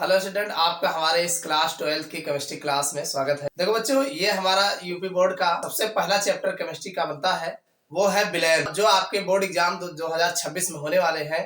Hello student, आपका हमारे इस क्लास 12 की केमिस्ट्री क्लास में स्वागत है। देखो बच्चों, ये हमारा यूपी बोर्ड का सबसे पहला चैप्टर केमिस्ट्री का बनता है, वो है विलयन। जो आपके बोर्ड एग्जाम 2026 में होने वाले हैं,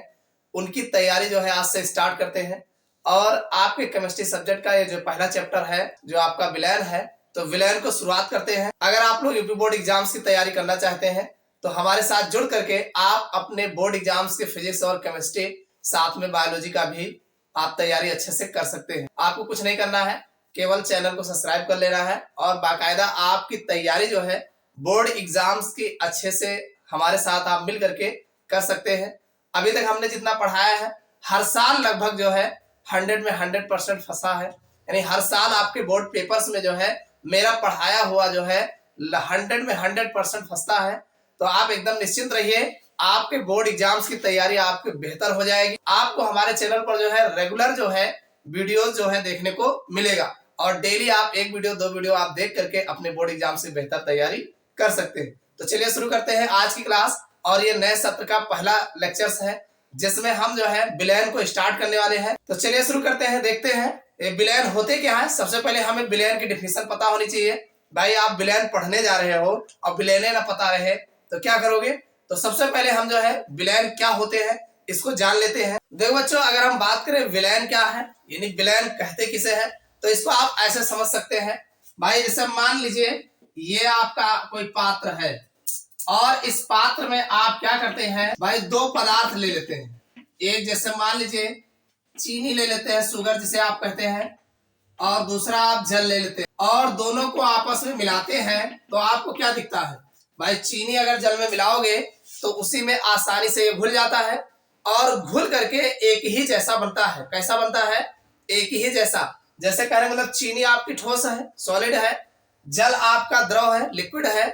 उनकी तैयारी जो है आज से स्टार्ट करते हैं। और आपके केमिस्ट्री सब्जेक्ट का ये जो पहला चैप्टर है, जो आपका विलयन है, तो विलयन को शुरुआत करते हैं। अगर आप लोग यूपी बोर्ड एग्जाम्स की तैयारी करना चाहते हैं तो हमारे साथ जुड़ करके आप अपने बोर्ड एग्जाम्स के फिजिक्स और केमिस्ट्री, साथ में बायोलॉजी का भी आप तैयारी अच्छे से कर सकते हैं। आपको कुछ नहीं करना है, केवल चैनल को सब्सक्राइब कर लेना है और बाकायदा आपकी तैयारी जो है बोर्ड एग्जाम्स की अच्छे से हमारे साथ आप मिल करके कर सकते हैं। अभी तक हमने जितना पढ़ाया है, हर साल लगभग जो है 100 में 100% फंसा है। यानी हर साल आपके बोर्ड पेपर्स में जो है मेरा पढ़ाया हुआ जो है 100 में 100% फंसता है। तो आप एकदम निश्चिंत रहिए, आपके बोर्ड एग्जाम्स की तैयारी आपकी बेहतर हो जाएगी। आपको हमारे चैनल पर जो है रेगुलर जो है वीडियोस जो है देखने को मिलेगा और डेली आप एक वीडियो 2 वीडियो आप देख करके अपने बोर्ड एग्जाम से बेहतर तैयारी कर सकते हैं। तो चलिए शुरू करते हैं आज की क्लास। और ये नए सत्र का पहला लेक्चर्स है, जिसमें हम जो है विलयन को स्टार्ट करने वाले हैं। तो चलिए शुरू करते हैं, देखते हैं ये विलयन होते क्या है। सबसे पहले हमें विलयन की डिफिनेशन पता होनी चाहिए। भाई आप विलयन पढ़ने जा रहे हो और विलयन ना पता रहे तो क्या करोगे। तो सबसे पहले हम जो है विलयन क्या होते हैं इसको जान लेते हैं। देखो बच्चों, अगर हम बात करें विलयन क्या है, यानी विलयन कहते किसे है, तो इसको आप ऐसे समझ सकते हैं। भाई जैसे मान लीजिए ये आपका कोई पात्र है और इस पात्र में आप क्या करते हैं, भाई 2 पदार्थ ले लेते हैं। एक जैसे मान लीजिए चीनी ले लेते हैं, शुगर जिसे आप कहते हैं, और दूसरा आप जल ले लेते हैं और दोनों को आपस में मिलाते हैं। तो आपको क्या दिखता है, भाई चीनी अगर जल में मिलाओगे तो उसी में आसानी से ये घुल जाता है और घुल करके एक ही जैसा बनता है। कैसा बनता है, एक ही जैसा। जैसे कहने मतलब चीनी आपकी ठोस है, सॉलिड है, जल आपका द्रव है, लिक्विड है।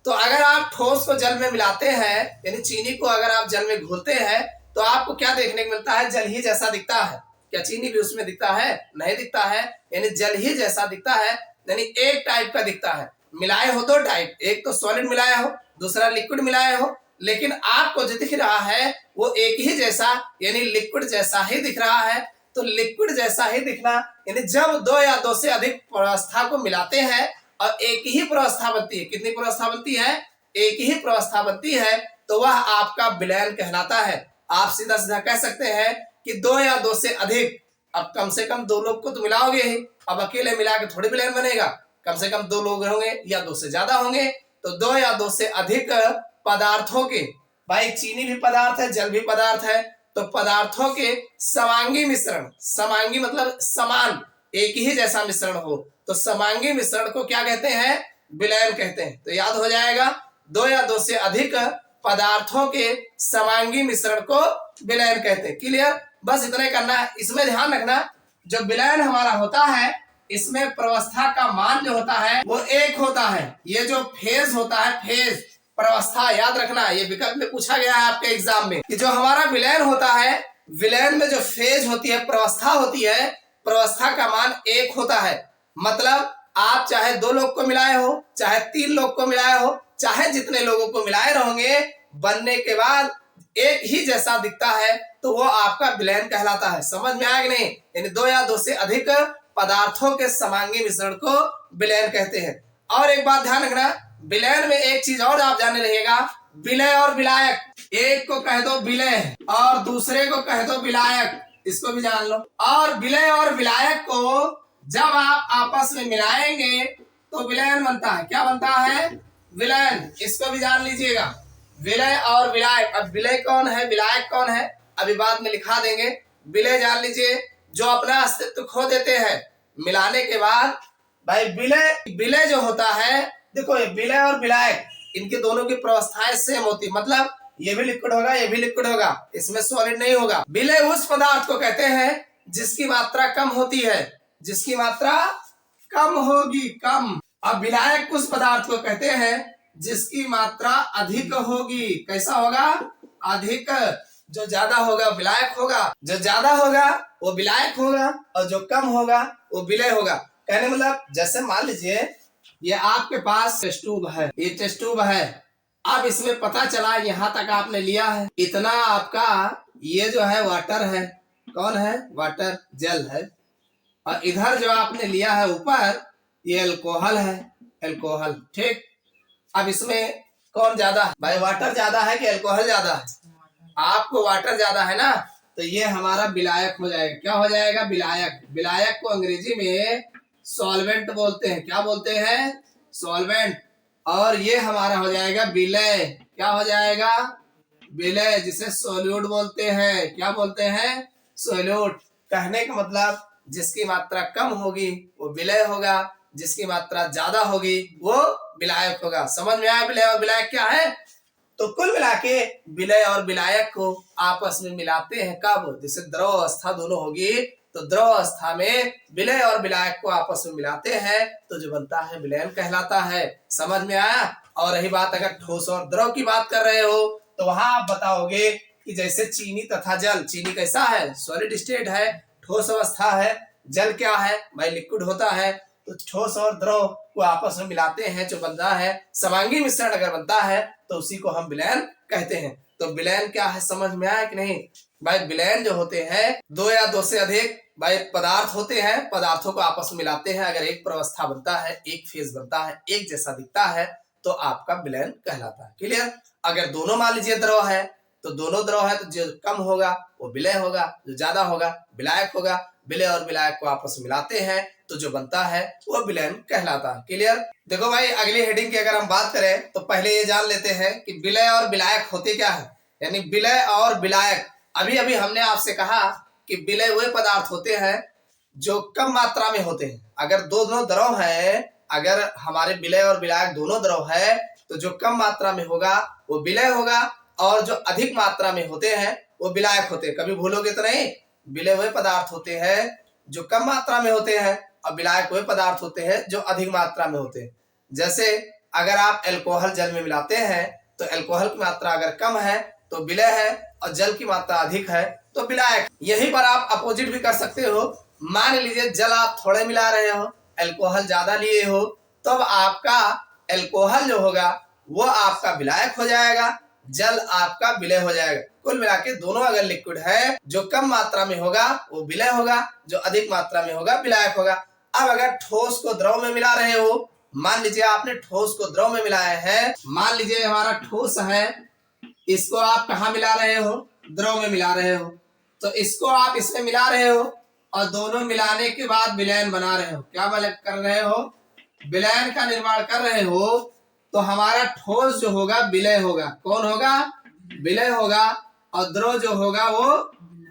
तो अगर आप ठोस को जल में मिलाते हैं, यानी चीनी को अगर आप जल में घोलते हैं, तो आपको क्या देखने को मिलता है, जल ही जैसा दिखता है। क्या चीनी भी उसमें दिखता है? नहीं दिखता है, यानी जल ही जैसा दिखता है, यानी एक टाइप का दिखता है। मिलाए हो 2 टाइप, एक तो सॉलिड मिलाया हो, दूसरा लिक्विड मिलाया हो, लेकिन आपको जो दिख रहा है वो एक ही जैसा, यानी लिक्विड जैसा ही दिख रहा है। तो लिक्विड जैसा ही दिखना, यानी जब 2 या 2 से अधिक प्रवस्था को मिलाते हैं और एक ही प्रवस्था बनती है। कितनी प्रवस्था बनती है? एक ही प्रवस्था बनती है, तो वह आपका विलयन कहलाता है। आप सीधा सीधा कह सकते हैं कि 2 या 2 से अधिक, अब कम से कम 2 लोग को तो मिलाओगे ही, अब अकेले मिला के थोड़ी विलयन बनेगा। कम से कम 2 लोग होंगे या 2 से ज्यादा होंगे, तो 2 या 2 से अधिक पदार्थों के, भाई चीनी भी पदार्थ है, जल भी पदार्थ है, तो पदार्थों के समांगी मिश्रण, समांगी मतलब समान, एक ही जैसा मिश्रण हो, तो समांगी मिश्रण को क्या कहते हैं, विलयन कहते हैं। तो याद हो जाएगा, 2 या 2 से अधिक पदार्थों के समांगी मिश्रण को विलयन कहते हैं। क्लियर? बस इतना करना है। इसमें ध्यान रखना, जो विलयन हमारा होता है इसमें प्रवस्था का मान जो होता है वो एक होता है। ये जो फेज होता है, फेज प्रवस्था, याद रखना, ये विकल्प में पूछा गया है आपके एग्जाम में कि जो हमारा विलयन होता है, विलयन में जो फेज होती है, प्रवस्था होती है, प्रवस्था का मान 1 होता है। मतलब आप चाहे 2 लोग को मिलाए हो, चाहे 3 लोग को मिलाए हो, चाहे जितने लोगों को मिलाए रहोगे, बनने के बाद एक ही जैसा दिखता है, तो वो आपका विलयन कहलाता है। समझ में आया कि नहीं? यानी 2 या 2 से अधिक पदार्थों के समांगी मिश्रण को विलयन कहते हैं। और एक बात ध्यान रखना, विलयन में एक चीज और आप जाने रहिएगा, विलय और विलायक। एक को कह दो विलय और दूसरे को कह दो विलायक, इसको भी जान लो। और विलय और विलायक को जब आप आपस में मिलाएंगे तो विलयन बनता है। क्या बनता है? विलयन। इसको भी जान लीजिएगा, विलय और विलायक। अब विलय कौन है, विलायक कौन है, अभी बाद में लिखा देंगे। विलय जान लीजिए, जो अपना अस्तित्व खो देते हैं मिलाने के बाद। भाई विलय जो होता है, देखो ये विलय और विलायक, इनके दोनों की प्रवस्थाएं सेम होती, मतलब ये भी लिक्विड होगा, ये भी लिक्विड होगा, इसमें सॉलिड नहीं होगा। विलय उस पदार्थ को कहते हैं जिसकी मात्रा कम होती है, जिसकी मात्रा कम होगी, कम। अब विलायक उस पदार्थ को कहते हैं जिसकी मात्रा अधिक होगी। कैसा होगा? अधिक। जो ज्यादा होगा विलायक होगा, जो ज्यादा होगा वो विलायक होगा, और जो कम होगा वो विलय होगा। कहने मतलब जैसे मान लीजिए ये आपके पास टेस्ट ट्यूब है, ये टेस्ट ट्यूब है। अब इसमें पता चला यहाँ तक आपने लिया है, इतना आपका ये जो है वाटर है, कौन है? वाटर, जल है। और इधर जो आपने लिया है ऊपर, ये अल्कोहल है, अल्कोहल। ठीक, अब इसमें कौन ज्यादा है भाई? वाटर ज्यादा है कि अल्कोहल ज्यादा है? आपको वाटर ज्यादा है ना, तो ये हमारा विलायक हो जाएगा। क्या हो जाएगा? विलायक। विलायक को अंग्रेजी में सॉल्वेंट बोलते हैं। क्या बोलते हैं? सॉल्वेंट। और ये हमारा हो जाएगा विलय। क्या हो जाएगा? विलय, जिसे सोल्यूट बोलते हैं। क्या बोलते हैं? सोल्यूट। कहने का मतलब जिसकी मात्रा कम होगी वो विलय होगा, जिसकी मात्रा ज्यादा होगी वो विलायक होगा। समझ में आया विलय और विलायक क्या है? तो कुल मिला के विलय और विलायक को आपस में मिलाते हैं कब? जैसे द्रव अवस्था दोनों होगी, तो द्रव अवस्था में विलय और विलायक को आपस में मिलाते हैं तो जो बनता है विलयन कहलाता है। समझ में आया? और रही बात अगर ठोस और द्रव की बात कर रहे हो, तो वहां आप बताओगे कि जैसे चीनी तथा जल। चीनी कैसा है? सॉलिड स्टेट है, ठोस अवस्था है। जल क्या है भाई? लिक्विड होता है। तो ठोस और द्रव को आपस में मिलाते हैं, जो बनता है समांगी मिश्रण अगर बनता है तो उसी को हम विलयन कहते हैं। तो विलयन क्या है समझ में आया कि नहीं भाई? विलयन जो होते हैं, दो या दो से अधिक भाई पदार्थ होते हैं, पदार्थों को आपस में मिलाते हैं। अगर एक प्रवस्था बनता है, एक फेज बनता है, एक जैसा दिखता है, तो आपका विलयन कहलाता है। क्लियर? अगर दोनों मान लीजिए द्रव है, तो दोनों द्रव है, तो जो कम होगा वो विलय होगा, जो ज्यादा होगा विलायक होगा। विलय और विलायक को आपस में मिलाते हैं तो जो बनता है वो विलयन कहलाता है। क्लियर? देखो भाई, अगली हेडिंग की अगर हम बात करें तो पहले ये जान लेते हैं कि विलय और विलायक होते क्या है। यानी विलय और विलायक, अभी अभी हमने आपसे कहा कि विलय वे पदार्थ होते हैं जो कम मात्रा में होते हैं। अगर दोनों द्रव है, अगर हमारे विलय और विलायक दोनों द्रव है, तो जो कम मात्रा में होगा वो विलय होगा, और जो अधिक मात्रा में होते हैं वो विलायक होते हैं। कभी भूलोगे तो नहीं। विलय वे पदार्थ होते हैं जो कम मात्रा में होते हैं, और विलायक वे पदार्थ होते हैं जो अधिक मात्रा में होते हैं। जैसे अगर आप अल्कोहल जल में मिलाते हैं, तो अल्कोहल की मात्रा अगर कम है तो विलय है, और जल की मात्रा अधिक है तो विलायक। यहीं पर आप अपोजिट भी कर सकते हो। मान लीजिए जल आप थोड़े मिला रहे हो, अल्कोहल ज्यादा लिए हो, तब आपका अल्कोहल जो होगा वो आपका विलायक हो जाएगा, जल आपका विलय हो जाएगा। कुल मिला के दोनों अगर लिक्विड है, जो कम मात्रा में होगा वो विलय होगा, जो अधिक मात्रा में होगा विलायक होगा। अब अगर ठोस को द्रव में मिला रहे हो, मान लीजिए आपने ठोस को द्रव में मिलाया है, मान लीजिए हमारा ठोस है, इसको आप कहाँ मिला रहे हो? द्रव में मिला रहे हो। तो इसको आप इसमें मिला रहे हो, और दोनों मिलाने के बाद विलयन बना रहे हो। क्या कर रहे हो? विलयन का निर्माण कर रहे हो। तो हमारा ठोस जो होगा विलय होगा। कौन होगा? विलय होगा। और द्रव जो होगा वो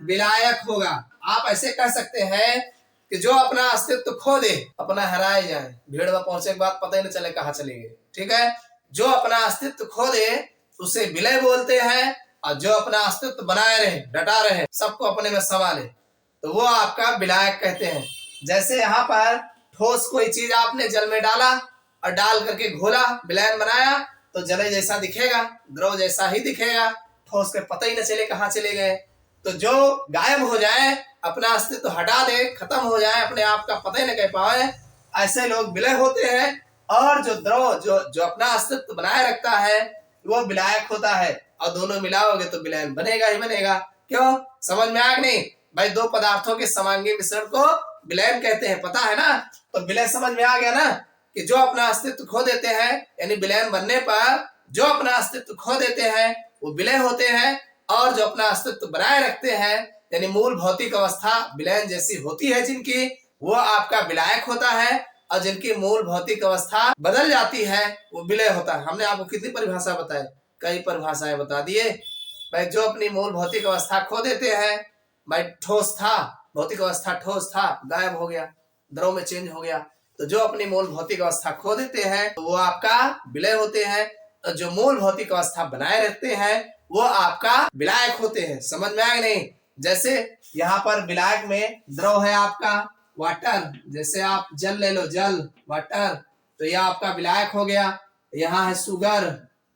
विलायक होगा। आप ऐसे कह सकते हैं कि जो अपना अस्तित्व खो दे, अपना हराए जाए। भीड़ में पहुंचे के बाद पता ही नहीं चले कहाँ चले गए। ठीक है? जो अपना अस्तित्व खो दे उसे विलय बोलते हैं, और जो अपना अस्तित्व बनाए रहे, डटा रहे, सबको अपने में समा ले, तो वो आपका विलायक कहते हैं। जैसे यहाँ पर ठोस कोई चीज आपने जल में डाला और डाल करके घोला, विलयन बनाया, तो जल जैसा दिखेगा, द्रव जैसा ही दिखेगा, ठोस के पता ही न चले कहाँ चले गए। तो जो गायब हो जाए, अपना अस्तित्व हटा दे, खत्म हो जाए, अपने आप का पता ही न कह पाए, ऐसे लोग विलय होते हैं। और जो द्रव जो अपना अस्तित्व बनाए रखता है वो विलायक होता है। और दोनों मिलाओगे तो विलयन बनेगा ही बनेगा। क्यों? समझ में आया कि नहीं भाई? दो पदार्थों के समांगी मिश्रण को विलयन कहते हैं, पता है ना? तो विलय समझ में आ गया ना, कि जो अपना अस्तित्व खो देते हैं, यानी विलयन बनने पर जो अपना अस्तित्व खो देते हैं वो विलय होते हैं, और जो अपना अस्तित्व बनाए रखते हैं, यानी मूल भौतिक अवस्था विलयन जैसी होती है जिनकी, वो आपका विलायक होता है। और जिनकी मूल भौतिक अवस्था बदल जाती है वो विलय होता है। हमने आपको कितनी परिभाषा बताई? कई परिभाषाएं बता दिए भाई। जो अपनी मूल भौतिक अवस्था खो देते हैं, भाई ठोस था, भौतिक अवस्था ठोस था, गायब हो गया, द्रव में चेंज हो गया, तो जो अपनी मूल भौतिक अवस्था खो देते हैं तो वो आपका विलय होते हैं। और जो मूल भौतिक अवस्था बनाए रखते हैं वो आपका विलायक होते हैं। समझ में आया नहीं? जैसे यहाँ पर विलायक में द्रव है आपका वाटर, जैसे आप जल ले लो, जल, वाटर, तो यह आपका विलायक हो गया। यहाँ है शुगर,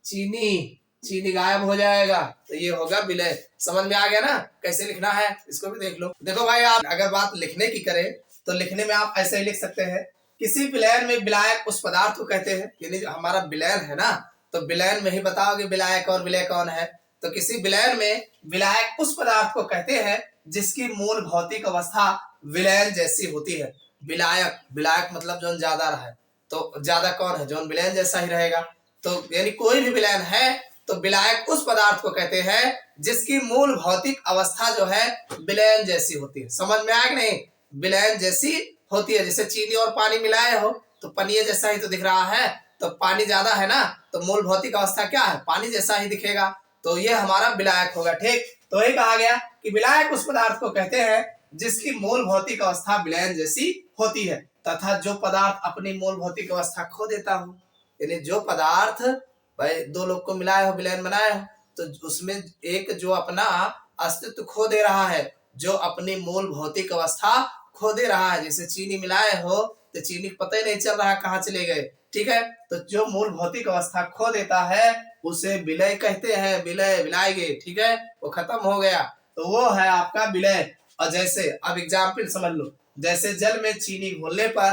चीनी, चीनी गायब हो जाएगा, तो ये होगा विलय। समझ में आ गया ना कैसे लिखना है? इसको भी देख लो। देखो भाई, आप अगर बात लिखने की करें तो लिखने में आप ऐसे ही लिख सकते हैं, किसी विलयन में विलायक उस पदार्थ को कहते हैं। यानी जो हमारा विलयन है ना, तो विलयन में ही बताओगे विलायक और विलय कौन है। तो किसी विलयन में विलायक उस पदार्थ को कहते हैं जिसकी मूल भौतिक अवस्था विलयन जैसी होती है। विलायक, विलायक मतलब जो ज्यादा रहा है, तो ज्यादा कौन है, जो विलयन जैसा ही रहेगा। तो यानी कोई भी विलयन है तो विलायक उस पदार्थ को कहते हैं जिसकी मूल भौतिक अवस्था जो है विलयन जैसी होती है। समझ में आया कि नहीं? विलयन जैसी होती है। जैसे चीनी और पानी मिलाए हो तो पनीय जैसा ही तो दिख रहा है, तो पानी ज्यादा है ना, तो मूल भौतिक अवस्था क्या है, पानी जैसा ही दिखेगा। तो ये हमारा विलायक होगा। ठीक, तो वही कहा गया कि विलायक उस पदार्थ को कहते हैं जिसकी मूल भौतिक अवस्था विलयन जैसी होती है, तथा जो पदार्थ अपनी मूल भौतिक अवस्था खो देता हो। यानी जो पदार्थ, भाई दो लोग को मिलाए हो, विलयन बनाए हो, तो उसमें एक जो अपना अस्तित्व खो दे रहा है, जो अपनी मूल भौतिक अवस्था खो दे रहा है। जैसे चीनी मिलाए हो तो चीनी पता ही नहीं चल रहा है कहाँ चले गए। ठीक है, तो जो मूल भौतिक अवस्था खो देता है उसे विलय कहते हैं। विलय, विलाय गए, ठीक है, वो खत्म हो गया, तो वो है आपका विलय। और जैसे अब एग्जाम्पल समझ लो, जैसे जल में चीनी घोलने पर,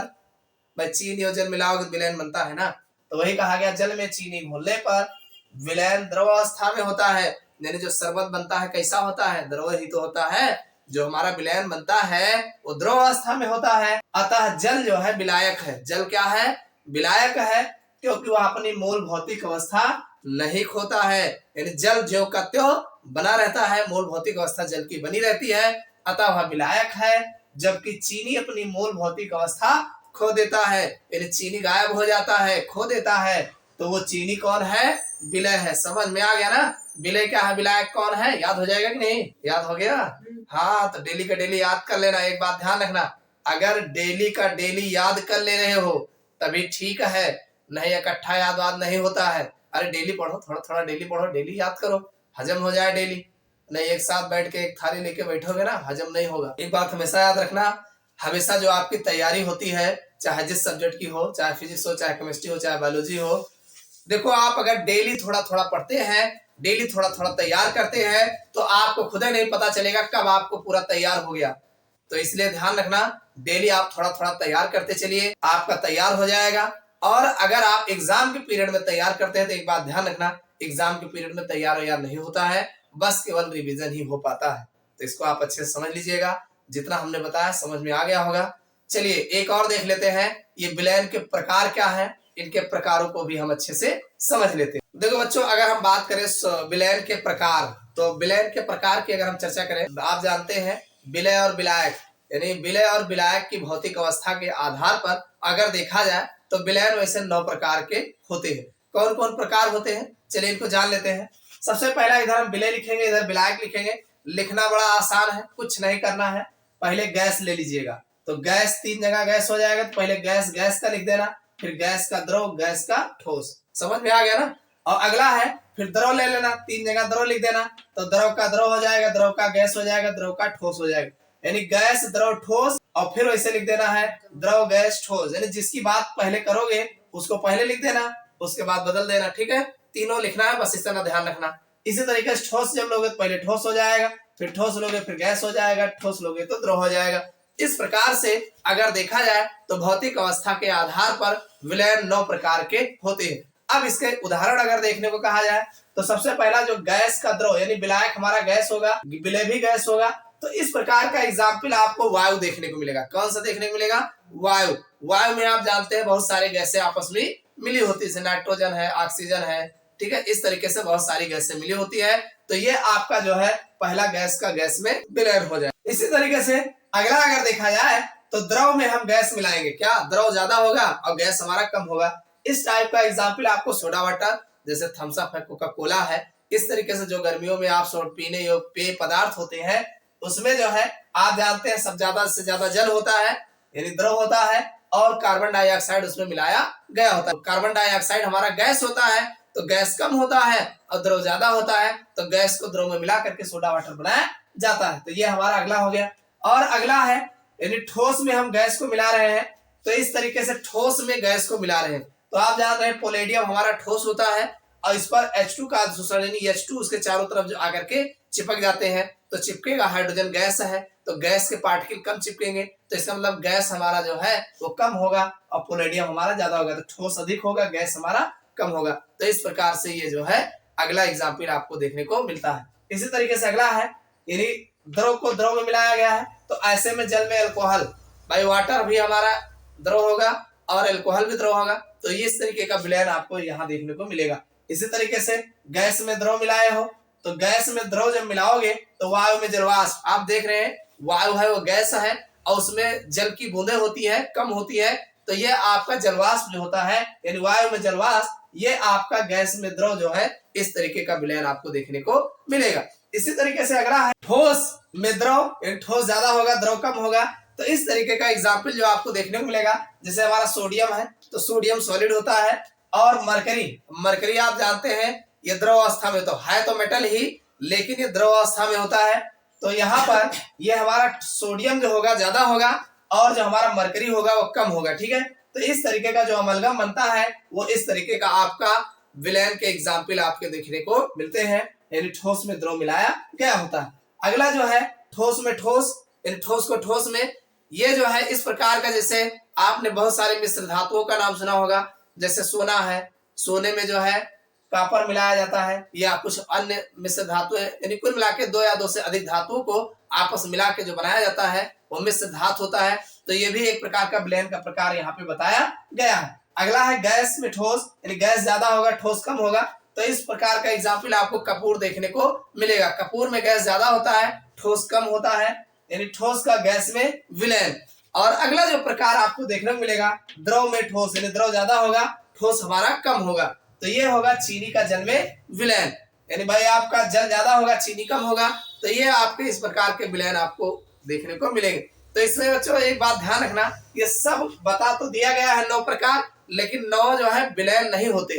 भाई चीनी और जल मिलाओगे तो विलयन बनता है ना, तो वही कहा गया जल में चीनी घोलने पर विलयन द्रव अवस्था में होता है। यानी जो शरबत बनता है कैसा होता है, द्रव ही तो होता है। जो हमारा विलयन बनता है वो द्रव अवस्था में होता है। अतः जल जो है विलायक है। जल क्या है, विलायक है, क्योंकि वह अपनी मूल भौतिक अवस्था नहीं खोता है। यानी जल ज्यों का त्यों बना रहता है, मूल भौतिक अवस्था जल की बनी रहती है, अतः वह विलायक है। जबकि चीनी अपनी मूल भौतिक अवस्था खो देता है, यानी चीनी गायब हो जाता है, खो देता है, तो वो चीनी कौन है, विलय है। समझ में आ गया ना? विलय क्या है, विलायक कौन है, याद हो जाएगा कि नहीं? याद हो गया? हाँ, तो डेली का डेली याद कर लेना। एक बात ध्यान रखना, अगर डेली का डेली याद कर ले रहे हो तभी ठीक है, नहीं इकट्ठा याद वाद नहीं होता है। अरे डेली पढ़ो, थोड़ा थोड़ा डेली पढ़ो, डेली याद करो, हजम हो जाए डेली। नहीं एक साथ बैठ के एक थाली लेके बैठोगे ना, हजम नहीं होगा। एक बात हमेशा याद रखना, हमेशा जो आपकी तैयारी होती है, चाहे जिस सब्जेक्ट की हो, चाहे फिजिक्स हो, चाहे केमिस्ट्री हो, चाहे बायोलॉजी हो, देखो आप अगर डेली थोड़ा थोड़ा पढ़ते हैं, डेली थोड़ा थोड़ा तैयार करते हैं, तो आपको खुद ही नहीं पता चलेगा कब आपको पूरा तैयार हो गया। तो इसलिए ध्यान रखना, डेली आप थोड़ा थोड़ा तैयार करते चलिए, आपका तैयार हो जाएगा। और अगर आप एग्जाम के पीरियड में तैयार करते हैं तो एक बात ध्यान रखना, एग्जाम के पीरियड में तैयार नहीं होता है, बस केवल रिवीजन ही हो पाता है। तो इसको आप अच्छे से समझ लीजिएगा, जितना हमने बताया समझ में आ गया होगा। चलिए एक और देख लेते हैं, ये विलयन के प्रकार क्या है, इनके प्रकारों को भी हम अच्छे से समझ लेते हैं। देखो बच्चों, अगर हम बात करें विलयन के प्रकार, तो विलयन के प्रकार की अगर हम चर्चा करें, आप जानते हैं विलय और विलायक, यानी विलय और विलायक की भौतिक अवस्था के आधार पर अगर देखा जाए तो विलयन वैसे 9 प्रकार के होते हैं। कौन कौन प्रकार होते हैं, चलिए इनको जान लेते हैं। सबसे पहला इधर हम विलय लिखेंगे, इधर विलायक लिखेंगे। लिखना बड़ा आसान है, कुछ नहीं करना है, पहले गैस ले लीजिएगा। तो गैस 3 जगह गैस हो जाएगा, तो पहले गैस गैस का लिख देना, फिर गैस का द्रव, गैस का ठोस। समझ में आ गया ना? और अगला है फिर द्रव ले लेना, 3 जगह द्रव लिख देना, तो द्रव का द्रव हो जाएगा, द्रव का गैस हो जाएगा, द्रव का ठोस हो जाएगा। यानी गैस द्रव ठोस, और फिर वैसे लिख देना है द्रव गैस ठोस। यानी जिसकी बात पहले करोगे उसको पहले लिख देना, उसके बाद बदल देना। ठीक है, तीनों लिखना है, बस इतना ध्यान रखना। इसी तरीके से ठोस जब लोगे तो पहले ठोस हो जाएगा, फिर ठोस लोगे फिर गैस हो जाएगा, ठोस लोगे तो द्रव हो जाएगा। इस प्रकार से अगर देखा जाए तो भौतिक अवस्था के आधार पर विलयन 9 प्रकार के होते हैं। अब इसके उदाहरण अगर देखने को कहा जाए तो सबसे पहला जो गैस का द्रव, यानी विलायक हमारा गैस होगा, विलय भी गैस होगा। तो इस प्रकार का एग्जाम्पल आपको वायु देखने को मिलेगा। कौन सा देखने को मिलेगा, वायु। वायु में आप जानते हैं बहुत सारे गैसें आपस में मिली होती है, नाइट्रोजन है, ऑक्सीजन है, ठीक है, इस तरीके से बहुत सारी गैसें मिली होती है। तो ये आपका जो है पहला गैस का गैस में विलयन हो जाए। इसी तरीके से अगला अगर देखा जाए तो द्रव में हम गैस मिलाएंगे, क्या द्रव ज्यादा होगा और गैस हमारा कम होगा। इस टाइप का एग्जाम्पल आपको सोडा वाटर, जैसे थम्स अप है, कोका कोला है, इस तरीके से जो गर्मियों में आप पीने योग्य पेय पदार्थ होते हैं, उसमें जो है आप जानते हैं सब ज्यादा से ज्यादा जल होता है, यानी द्रव होता है, और कार्बन डाइऑक्साइड उसमें मिलाया गया होता है। कार्बन डाइऑक्साइड हमारा गैस होता है, तो गैस कम होता है, और द्रव ज्यादा होता है, तो गैस को द्रव में मिला करके सोडा वाटर बनाया जाता है। तो ये हमारा अगला हो गया। और अगला है, यानी ठोस में हम गैस को मिला रहे हैं, तो इस तरीके से ठोस में गैस को मिला रहे हैं। तो आप जान रहे हैं पोलेडियम हमारा ठोस होता है, और इस पर H2 का दूसरा यानी H2 उसके चारों तरफ जो आकर के चिपक जाते हैं, तो चिपकेगा, हाइड्रोजन गैस है, तो गैस के पार्टिकल कम चिपकेंगे, तो इसका मतलब गैस हमारा जो है वो कम होगा, और पोलेडियम हमारा ज्यादा होगा, तो ठोस अधिक होगा, गैस हमारा कम होगा। तो इस प्रकार से ये जो है अगला एग्जाम्पल आपको देखने को मिलता है। इसी तरीके से अगला है, यानी द्रव को द्रव में मिलाया गया है, तो ऐसे में जल में अल्कोहल, भाई वाटर भी हमारा द्रव होगा और अल्कोहल भी द्रव होगा, तो इस तरीके का विलयन आपको यहाँ देखने को मिलेगा। इसी तरीके से गैस में द्रव मिलाए हो, तो गैस में द्रव जब मिलाओगे तो वायु में जलवाष्प, आप देख रहे हैं वायु है वो गैस है और उसमें जल की बूंदें होती है, कम होती है, तो ये आपका जलवाष्प जो होता है, यानी वायु में जलवाष्प, ये आपका गैस में द्रव जो है, इस तरीके का विलयन आपको देखने को मिलेगा। इसी तरीके से अगला है ठोस में द्रव, ठोस ज्यादा होगा द्रव कम होगा, तो इस तरीके का एग्जाम्पल जो आपको देखने को मिलेगा, जैसे हमारा सोडियम है तो सोडियम सॉलिड होता है, और मरकरी आप जानते हैं ये द्रव अवस्था में तो है, तो मेटल ही, लेकिन ये द्रव अवस्था में होता है। तो यहाँ पर ये हमारा सोडियम जो होगा ज्यादा होगा और जो हमारा मरकरी होगा वो कम होगा, ठीक है। तो इस तरीके का जो अमलगम बनता है वो इस तरीके का आपका विलयन के एग्जाम्पल आपके देखने को मिलते हैं, यानी ठोस में द्रव मिलाया गया होता है। अगला जो है ठोस में ठोस, यानी ठोस को ठोस में, ये जो है इस प्रकार का, जैसे आपने बहुत सारे मिश्र धातुओं का नाम सुना होगा, जैसे सोना है, सोने में जो है कॉपर मिलाया जाता है, या कुछ अन्य मिश्र धातु है, यानी कुल मिला के 2 या 2 से अधिक धातुओं को आपस मिला के जो बनाया जाता है वो मिश्र धातु होता है। तो ये भी एक प्रकार का विलयन का प्रकार यहाँ पे बताया गया है। अगला है गैस में ठोस, यानी गैस ज्यादा होगा ठोस कम होगा, तो इस प्रकार का एग्जाम्पल आपको कपूर देखने को मिलेगा। कपूर में गैस ज्यादा होता है, ठोस कम होता है, यानी ठोस का गैस में विलयन। और अगला जो प्रकार आपको देखने को मिलेगा द्रव में ठोस, यानी द्रव ज्यादा होगा ठोस हमारा कम होगा, तो ये होगा चीनी का जल में विलयन, यानी भाई आपका जल ज्यादा होगा चीनी कम होगा, तो ये आपके इस प्रकार के विलयन आपको देखने को मिलेंगे। तो इसमें बच्चों एक बात ध्यान रखना, ये सब बता तो दिया गया है 9 प्रकार, लेकिन 9 जो है विलयन नहीं होते,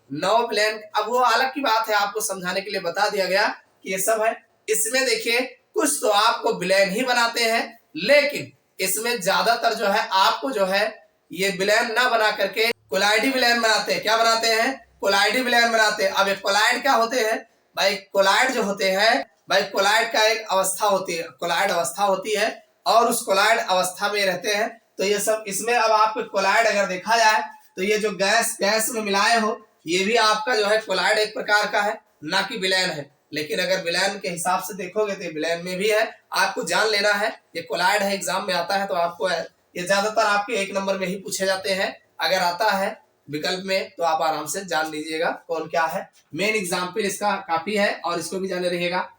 9 विलयन, अब वो अलग की बात है, आपको समझाने के लिए बता दिया गया कि ये सब है। इसमें देखिए कुछ तो आपको विलयन ही बनाते हैं, लेकिन इसमें ज्यादातर जो है आपको जो है ये विलयन ना बना करके कोलाइडी विलयन बनाते हैं। क्या बनाते हैं? कोलाइडी विलयन बनाते हैं। अब ये कोलाइड क्या होते हैं भाई? कोलाइड जो होते हैं भाई, कोलाइड का एक अवस्था होती है, कोलाइड अवस्था होती है, और उस कोलाइड अवस्था में रहते हैं। तो ये सब इसमें, अब आपको कोलाइड अगर देखा जाए तो ये जो गैस में मिलाए हो, ये भी आपका जो है कोलाइड एक प्रकार का है, ना कि विलयन है। लेकिन अगर विलयन के हिसाब से देखोगे तो विलयन में भी है, आपको जान लेना है। ये कोलाइड है, एग्जाम में आता है, तो आपको ये ज्यादातर आपके 1 नंबर में ही पूछे जाते हैं। अगर आता है विकल्प में तो आप आराम से जान लीजिएगा कौन क्या है। मेन एग्जाम्पल इसका काफी है और इसको भी जाने रहिएगा।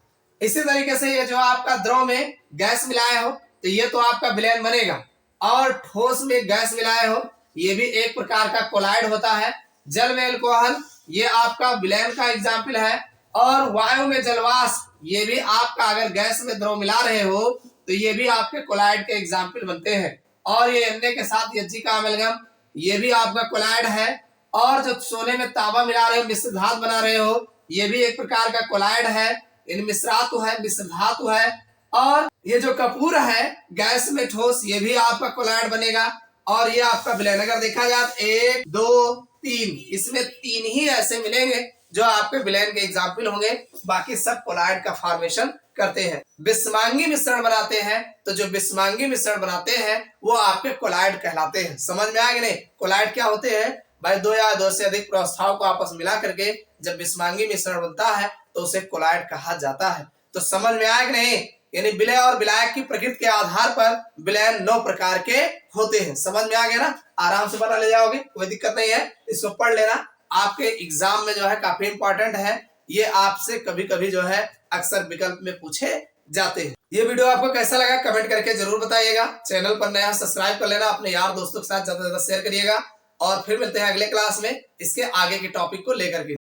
इसी तरीके से ये जो आपका द्रव में गैस मिलाए हो तो ये तो आपका विलयन बनेगा, और ठोस में गैस मिलाए हो ये भी एक प्रकार का कोलाइड होता है। जल में अल्कोहल ये आपका विलयन का एग्जाम्पल है, और वायु में जलवाष्प ये भी आपका, अगर गैस में द्रव मिला रहे हो तो ये भी आपके कोलाइड के एग्जाम्पल बनते हैं। और ये अन्य के साथ यज्जी का अमलगम ये भी आपका कोलाइड है, और जो सोने में तांबा मिला रहे हो, मिश्र धातु बना रहे हो, ये भी एक प्रकार का कोलाइड है, इन मिश्रातु है, मिश्र धातु है। और ये जो कपूर है गैस में ठोस, ये भी आपका कोलाइड बनेगा, और ये आपका विलयन। अगर देखा जाए 1 2 3, इसमें 3 ही ऐसे मिलेंगे जो आपके विलयन के एग्जाम्पल होंगे, बाकी सब कोलाइड का फॉर्मेशन करते हैं। विषमांगी मिश्रण बनाते हैं, तो जो विषमांगी मिश्रण बनाते हैं वो आपके कोलाइड कहलाते हैं। समझ में आ गए? नहीं, कोलाइड क्या होते हैं भाई? 2 या 2 से अधिक प्रवस्थाओं को आपस मिला करके जब विषमांगी मिश्रण बनता है तो उसे कोलाइड कहा जाता है। तो समझ में आया कि नहीं? यानी विलय और विलायक की प्रकृति के आधार पर विलयन 9 प्रकार के होते हैं। समझ में आ गया ना? आराम से बना ले जाओगे, कोई दिक्कत नहीं है, इसको पढ़ लेना, आपके एग्जाम में जो है काफी इंपॉर्टेंट है। ये आपसे कभी कभी जो है अक्सर विकल्प में पूछे जाते हैं। ये वीडियो आपको कैसा लगा कमेंट करके जरूर बताइएगा। चैनल पर नया सब्सक्राइब कर लेना, अपने यार दोस्तों के साथ ज्यादा से ज्यादा शेयर करिएगा, और फिर मिलते हैं अगले क्लास में इसके आगे के टॉपिक को लेकर के।